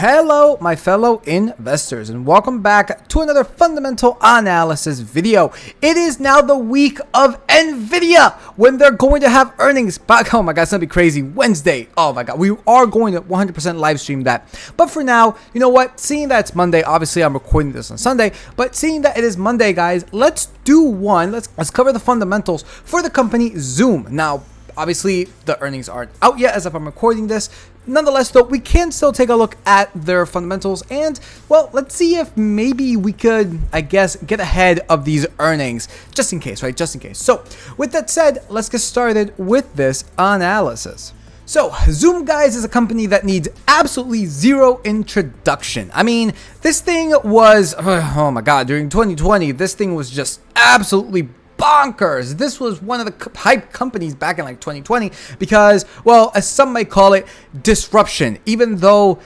Hello, my fellow investors, and welcome back to another fundamental analysis video. It is now the week of NVIDIA when they're going to have earnings back. Oh my God, it's gonna be crazy. Wednesday. Oh my God, we are going to 100% live stream that. But for now, you know what? Seeing that it's Monday, obviously I'm recording this on Sunday, but seeing that it is Monday, guys, let's do one. Let's cover the fundamentals for the company Zoom. Now, obviously, the earnings aren't out yet as if I'm recording this. Nonetheless, though, we can still take a look at their fundamentals and, well, let's see if maybe we could, I guess, get ahead of these earnings, just in case, right? Just in case. So, with that said, let's get started with this analysis. So, Zoom, guys, is a company that needs absolutely zero introduction. I mean, this thing was, oh my God, during 2020, this thing was just absolutely bonkers. This was one of the hype companies back in like 2020 because, well, as some might call it, disruption, even though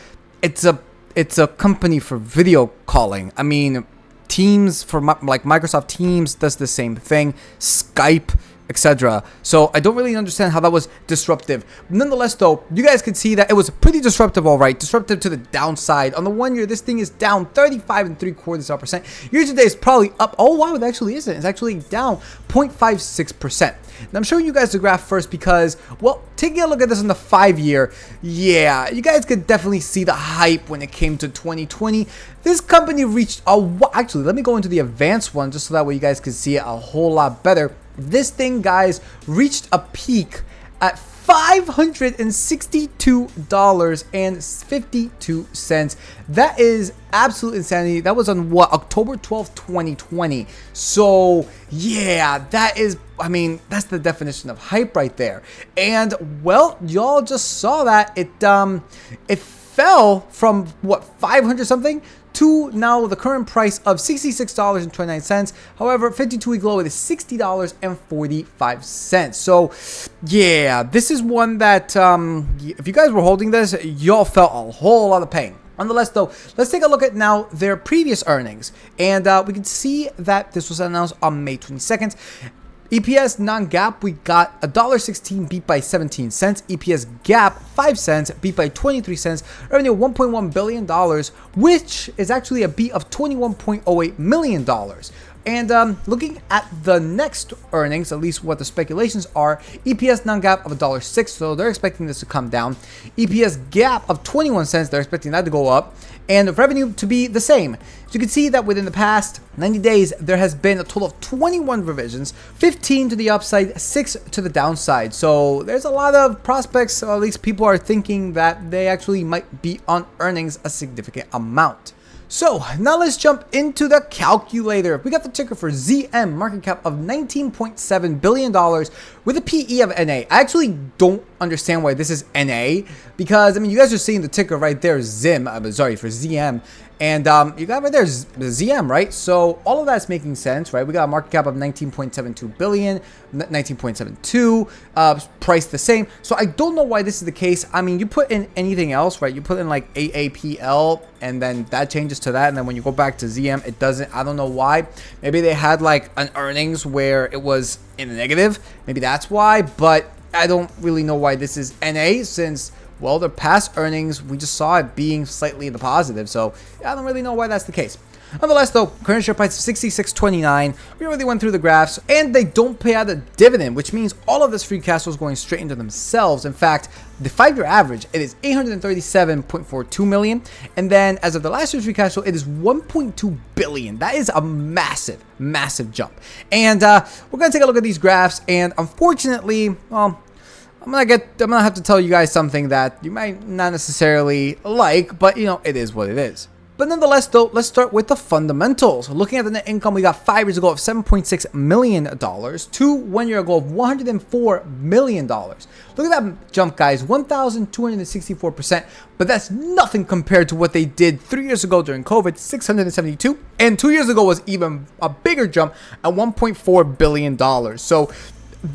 it's a company for video calling. I mean, Teams for like Microsoft Teams does the same thing, Skype, etc. So I don't really understand how that was disruptive. Nonetheless, though, you guys could see that it was pretty disruptive, all right. Disruptive to the downside. On the 1 year, this thing is down 35.75%. Year to date is probably up. Oh wow, it actually isn't. It's actually down 0.56%. Now I'm showing you guys the graph first because, well, taking a look at this in the 5 year, yeah, you guys could definitely see the hype when it came to 2020. This company reached actually, let me go into the advanced one just so that way you guys can see it a whole lot better. This thing, guys, reached a peak at $562.52. That is absolute insanity. That was on what, October 12th, 2020. So yeah, that is, I mean, that's the definition of hype right there. And well, y'all just saw that it fell from what, 500 something to now the current price of $66.29. However, 52-week low, it is $60.45. So yeah, this is one that if you guys were holding this, y'all felt a whole lot of pain. Nonetheless, though, let's take a look at now their previous earnings, and we can see that this was announced on May 22nd. EPS non-GAAP, we got $1.16 beat by 17 cents. EPS GAAP 5 cents beat by 23 cents. Revenue $1.1 billion, which is actually a beat of $21.08 million. And looking at the next earnings, at least what the speculations are, EPS non-GAAP of $1.06, so they're expecting this to come down. EPS GAAP of 21 cents, they're expecting that to go up. And revenue to be the same. So you can see that within the past 90 days, there has been a total of 21 revisions, 15 to the upside, 6 to the downside. So there's a lot of prospects, or at least people are thinking that they actually might be on earnings a significant amount. So now let's jump into the calculator. We got the ticker for ZM, market cap of $19.7 billion with a PE of NA. I actually don't understand why this is NA because, I mean, you guys are seeing the ticker right there, ZIM, sorry, for ZM. And you got right there ZM, right? So all of that's making sense, right? We got a market cap of 19.72 billion, 19.72, price the same. So I don't know why this is the case. I mean, you put in anything else, right? You put in like AAPL and then that changes to that. And then when you go back to ZM, it doesn't. I don't know why. Maybe they had like an earnings where it was in the negative. Maybe that's why. But I don't really know why this is NA since, well, their past earnings, we just saw it being slightly in the positive. So I don't really know why that's the case. Nonetheless, though, current share price is $66.29. We already went through the graphs, and they don't pay out a dividend, which means all of this free cash flow is going straight into themselves. In fact, the 5-year average, it is $837.42 million. And then as of the last year's free cash flow, it is $1.2 billion. That is a massive, massive jump. And we're going to take a look at these graphs. And unfortunately, well, I'm gonna have to tell you guys something that you might not necessarily like, but you know, it is what it is. But nonetheless, though, let's start with the fundamentals. Looking at the net income, we got 5 years ago of $7.6 million to 1 year ago of $104 million. Look at that jump, guys, 1,264%. But that's nothing compared to what they did 3 years ago during COVID, 672. And 2 years ago was even a bigger jump at $1.4 billion. So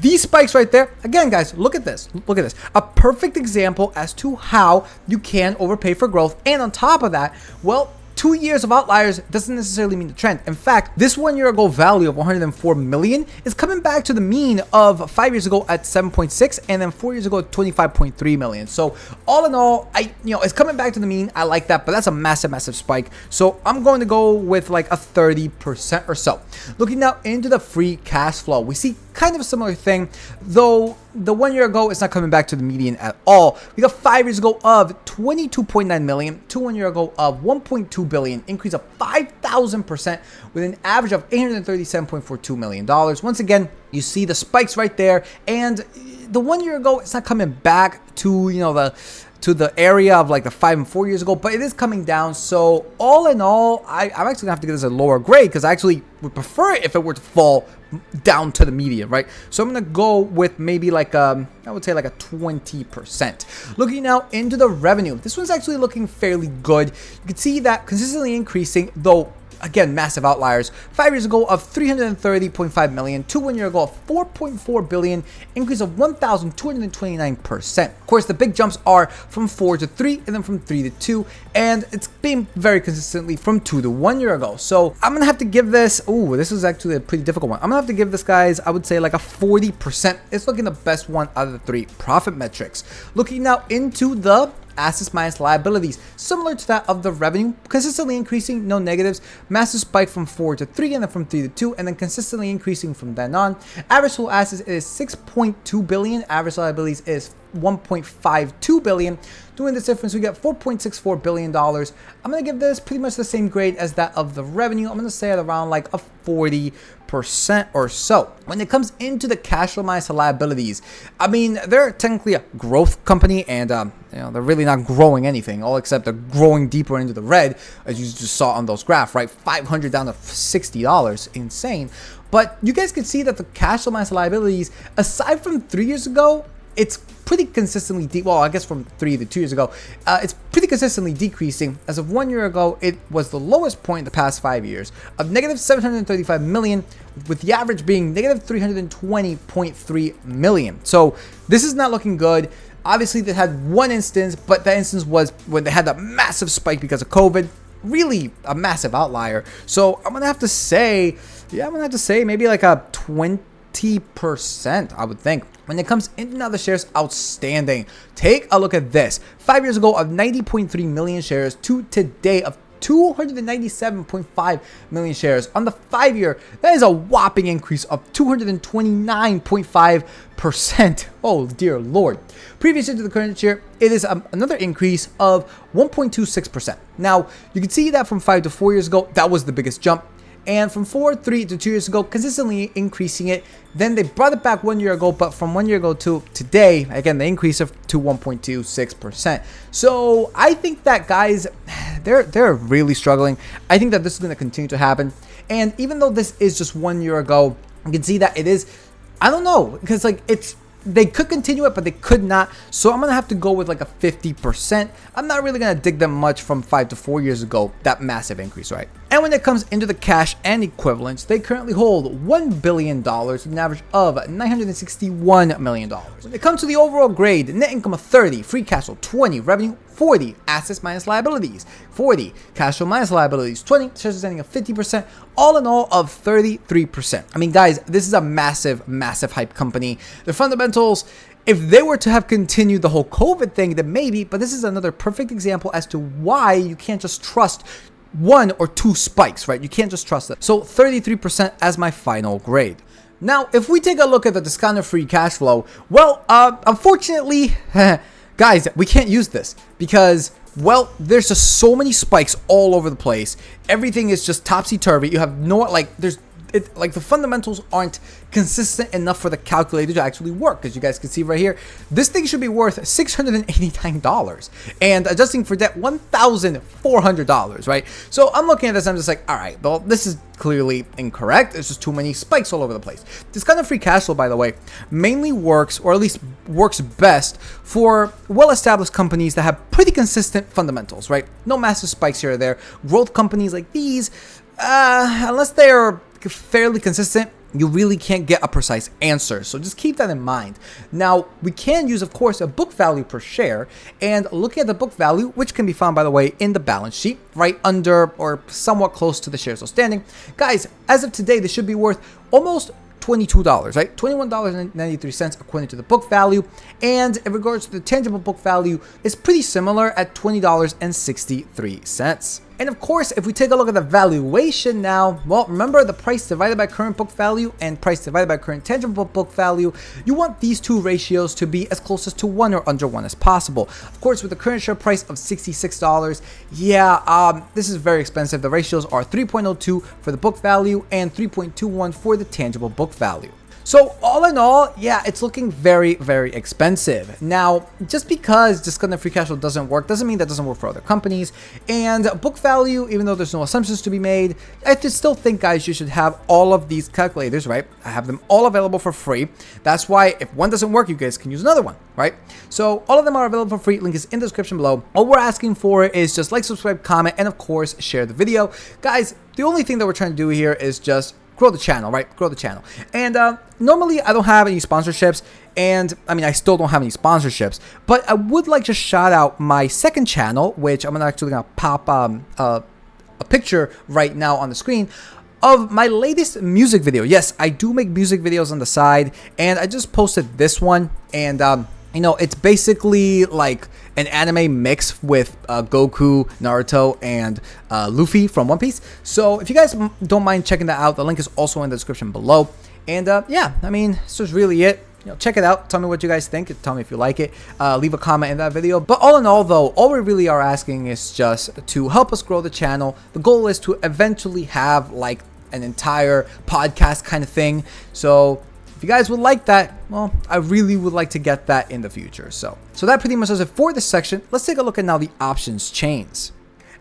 these spikes right there, again, guys, look at this. Look at this. A perfect example as to how you can overpay for growth. And on top of that, well, 2 years of outliers doesn't necessarily mean the trend. In fact, this 1 year ago value of 104 million is coming back to the mean of 5 years ago at 7.6 and then 4 years ago at 25.3 million. So all in all, it's coming back to the mean. I like that, but that's a massive spike. So I'm going to go with like a 30% or so. Looking now into the free cash flow, we see kind of a similar thing, though the 1 year ago it's not coming back to the median at all. We got 5 years ago of 22.9 million to 1 year ago of 1.2 billion, increase of 5,000% with an average of $837.42 million. Once again, you see the spikes right there, and the 1 year ago it's not coming back to the area of like the 5 and 4 years ago, but it is coming down. So all in all, I'm actually gonna have to give this a lower grade because I actually would prefer it if it were to fall down to the median, right? So I'm gonna go with maybe like I would say like a 20%. Looking now into the revenue, this one's actually looking fairly good. You can see that consistently increasing, though again, massive outliers. 5 years ago of 330.5 million to 1 year ago of 4.4 billion, increase of 1,229%. Of course, the big jumps are from 4 to 3 and then from 3 to 2, and it's been very consistently from 2 to 1 year ago. So I'm gonna have to give this, this is actually a pretty difficult one. I'm gonna have to give this, guys, I would say like a 40%. It's looking the best one out of the 3 profit metrics. Looking now into the assets minus liabilities, similar to that of the revenue, consistently increasing, no negatives, massive spike from 4 to 3 and then from 3 to 2, and then consistently increasing from then on. Average total assets is 6.2 billion, average liabilities is 1.52 billion. Doing this difference, we get $4.64 billion. I'm gonna give this pretty much the same grade as that of the revenue. I'm gonna say at around like a 40% or so. When it comes into the cash flow minus the liabilities, I mean, they're technically a growth company, and they're really not growing anything, all except they're growing deeper into the red, as you just saw on those graphs, right? $500 down to $60, insane. But you guys can see that the cash flow minus liabilities, aside from 3 years ago, it's pretty consistently well, I guess from 3 to 2 years ago, it's pretty consistently decreasing. As of 1 year ago, it was the lowest point in the past 5 years of negative 735 million, with the average being negative 320.3 million. So this is not looking good. Obviously, they had one instance, but that instance was when they had that massive spike because of COVID. Really a massive outlier. So I'm gonna have to say, maybe like a 20%, I would think. When it comes into now the shares outstanding, take a look at this. 5 years ago of 90.3 million shares to today of 297.5 million shares. On the 5 year, that is a whopping increase of 229.5%. Oh dear Lord. Previous year to the current year, it is another increase of 1.26%. Now, you can see that from 5 to 4 years ago, that was the biggest jump. And from 4, 3 to 2 years ago, consistently increasing it. Then they brought it back 1 year ago, but from 1 year ago to today, again, the increase of to 1.26%. So I think that, guys, they're really struggling. I think that this is going to continue to happen. And even though this is just 1 year ago, you can see that it is, I don't know, because like they could continue it, but they could not. So I'm going to have to go with like a 50%. I'm not really going to dig them much from 5 to 4 years ago, that massive increase, right? And when it comes into the cash and equivalents, they currently hold $1 billion with an average of $961 million. When it comes to the overall grade, net income of 30, free cash flow 20, revenue 40, assets minus liabilities 40, cash flow minus liabilities 20, shares outstanding of 50%, all in all of 33%. I mean, guys, this is a massive hype company. The fundamentals, if they were to have continued the whole COVID thing, then maybe, but this is another perfect example as to why you can't just trust 1 or 2 spikes, right? You can't just trust it. So 33% as my final grade. Now, if we take a look at the discounted free cash flow, well, unfortunately, guys, we can't use this because, well, there's just so many spikes all over the place. Everything is just topsy-turvy. You have no, like, like the fundamentals aren't consistent enough for the calculator to actually work. As you guys can see right here, this thing should be worth $689, and adjusting for debt, $1,400, right? So I'm looking at this, I'm just like, all right, well, this is clearly incorrect. There's just too many spikes all over the place. This kind of free cash flow, by the way, mainly works, or at least works best for well-established companies that have pretty consistent fundamentals, right? No massive spikes here or there. Growth companies like these, unless they are fairly consistent, you really can't get a precise answer. So just keep that in mind. Now, we can use, of course, a book value per share, and looking at the book value, which can be found, by the way, in the balance sheet, right under or somewhat close to the shares outstanding. Guys, as of today, this should be worth almost $22, right? $21.93 according to the book value. And in regards to the tangible book value, it's pretty similar at $20.63. And of course, if we take a look at the valuation now, well, remember the price divided by current book value and price divided by current tangible book value, you want these two ratios to be as close as to 1 or under 1 as possible. Of course, with the current share price of $66, this is very expensive. The ratios are 3.02 for the book value and 3.21 for the tangible book value. So all in all, yeah, it's looking very, very expensive. Now, just because discounted free cash flow doesn't work, doesn't mean that doesn't work for other companies. And book value, even though there's no assumptions to be made, I just still think, guys, you should have all of these calculators, right? I have them all available for free. That's why if one doesn't work, you guys can use another one, right? So all of them are available for free. Link is in the description below. All we're asking for is just like, subscribe, comment, and of course, share the video. Guys, the only thing that we're trying to do here is just grow the channel, right? Grow the channel. And normally I don't have any sponsorships, and I mean, I still don't have any sponsorships, but I would like to shout out my second channel, which I'm actually gonna pop a picture right now on the screen of my latest music video. Yes, I do make music videos on the side, and I just posted this one, and you know, it's basically like an anime mix with Goku, Naruto, and Luffy from One Piece. So if you guys don't mind checking that out, the link is also in the description below. And yeah, I mean, this is really it. You know, check it out. Tell me what you guys think. Tell me if you like it. Leave a comment in that video. But all in all, though, all we really are asking is just to help us grow the channel. The goal is to eventually have like an entire podcast kind of thing. So if you guys would like that, well, I really would like to get that in the future. So that pretty much does it for this section. Let's take a look at now the options chains.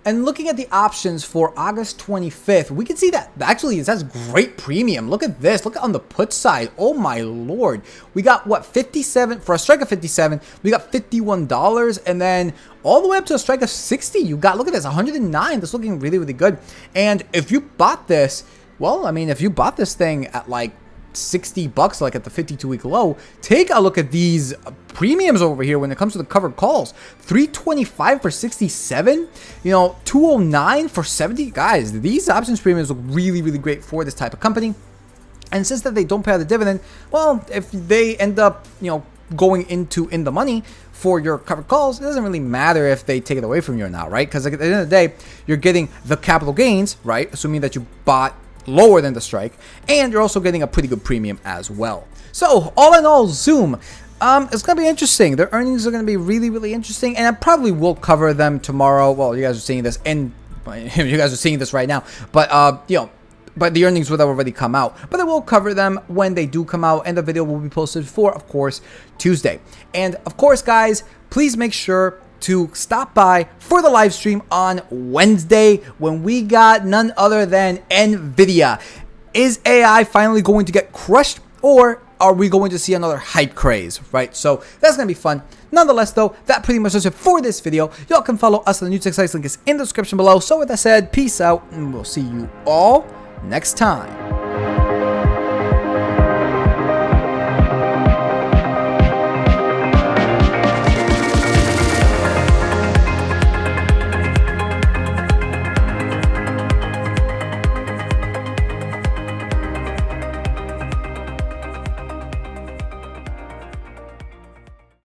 And looking at the options for August 25th, we can see that actually it has great premium. Look at this. Look on the put side. Oh my lord. We got what, 57 for a strike of 57. We got $51, and then all the way up to a strike of 60. You got, look at this, 109. That's looking really, really good. And if you bought this, well, I mean, if you bought this thing at like $60, like at the 52-week low, take a look at these premiums over here when it comes to the covered calls. 325 for 67, you know, 209 for 70. Guys, these options premiums look really, really great for this type of company. And since that they don't pay out the dividend, well, if they end up, you know, going into in the money for your covered calls, it doesn't really matter if they take it away from you or not, right? Because at the end of the day, you're getting the capital gains, right? Assuming that you bought lower than the strike, and you're also getting a pretty good premium as well. So all in all, Zoom, it's gonna be interesting. Their earnings are gonna be really, really interesting, and I probably will cover them tomorrow. Well, you guys are seeing this, and you guys are seeing this right now, but you know, but the earnings would have already come out. But I will cover them when they do come out, and the video will be posted for, of course, Tuesday. And of course, guys, please make sure to stop by for the live stream on Wednesday when we got none other than Nvidia. Is AI finally going to get crushed, or are we going to see another hype craze, right? So that's going to be fun. Nonetheless, though, that pretty much does it for this video. Y'all can follow us on the new tech sites. Link is in the description below. So with that said, peace out, and we'll see you all next time.